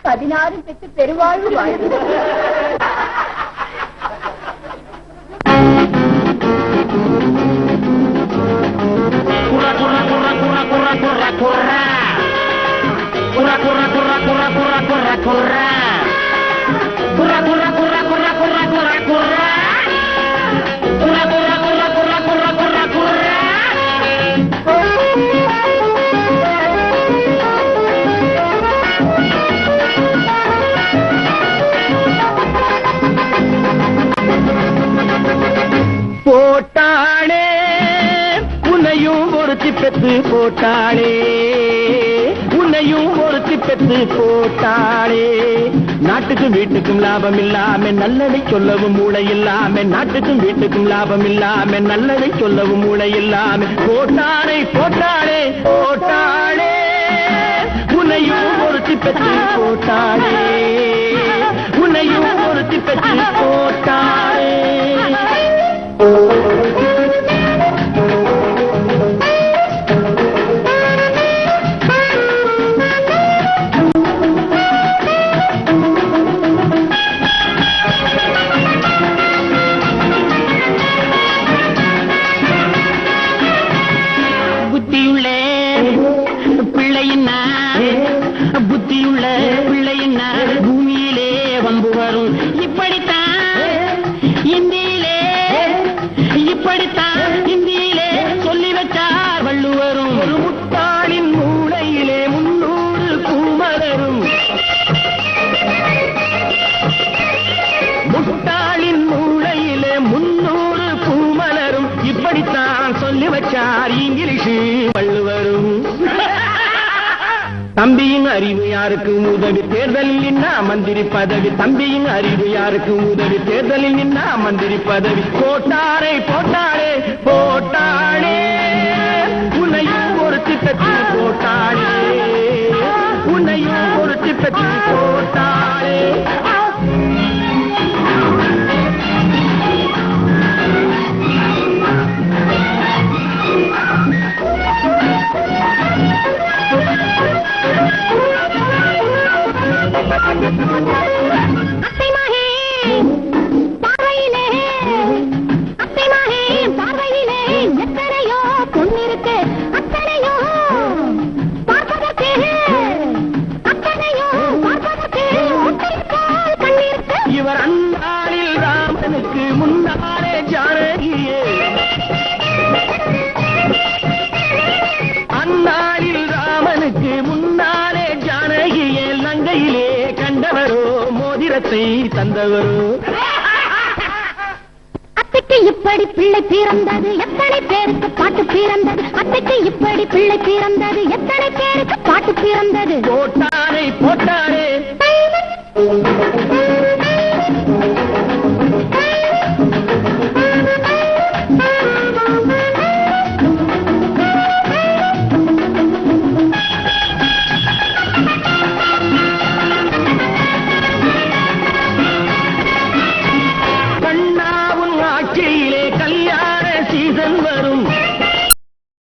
16 பெற்று பெருவாழ்வு வாழ்வு. போட்டாளே உன்னையும் ஒருத்தி பெத்து போட்டாளே, உன்னையும் ஒருத்தி பெத்து போட்டாளே. நாட்டுக்கும் வீட்டுக்கும் லாபம் இல்லாம நல்லதை சொல்லவும் மூளை இல்லாம, நாட்டுக்கும் வீட்டுக்கும் லாபம் இல்லாம நல்லதை சொல்லவும் மூளை இல்லாம போட்டாளே போட்டாளே போட்டாளே, உன்னையும் ஒருத்தி பெத்து போட்டாளே, உன்னையும் ஒருத்தி பெத்து போட்டாளே. புத்தியுள்ள பிள்ளையின்னா, புத்தியுள்ள பிள்ளையின்னா பூமியிலே வம்பு வரும். இப்படித்தான் இந்தியிலே, இப்படித்தான் இந்தியிலே சொல்லி வச்சார் வள்ளுவரும். ஒரு முட்டாளின் மூளையிலே 300 பூமலரும், முட்டாளின் மூளையிலே 300 பூமலரும். இப்படித்தான் சொல்லி வச்சார் இங்கிலீஷு வள்ளுவரும். தம்பியின் அறிவு யாருக்கு உதவி தேர்தலில் நின்னா மந்திரி பதவி, தம்பியின் அறிவு யாருக்கு உதவி தேர்தலில் நின்னா மந்திரி பதவி. போட்டாரே போட்டாரே போட்டாளே, உன்னையும் ஒருத்தி பெற்று போட்டாளே, உன்னையும் ஒருத்தி பெற்று போட்டாளே. அத்தை மகே பார்வையிலே, அத்தை மகே பார்வையிலே எத்தனையோ பொன்னிருக்கு, அத்தனையோ பார்ப்பதற்கு, அத்தனையோ பார்ப்பதற்கு ஒற்றைக்கால் கண்ணிருக்கு. இவர் அந்நாளில் ராமனுக்கு முன்னாலே ஜானகியே, அந்நாளில் ராமனுக்கு முன்னாலே ஜானகியே லங்கையிலே கண்டவரோ மோதிரத்தை தந்தவரோ. அத்தைக்கு இப்படி பிள்ளை பிறந்தது எத்தனை பேருக்கு பாட்டு பிறந்தது, அத்தைக்கு இப்படி பிள்ளை பிறந்தது எத்தனை பேருக்கு பாட்டு பிறந்தது. போட்டாரே போட்டாரே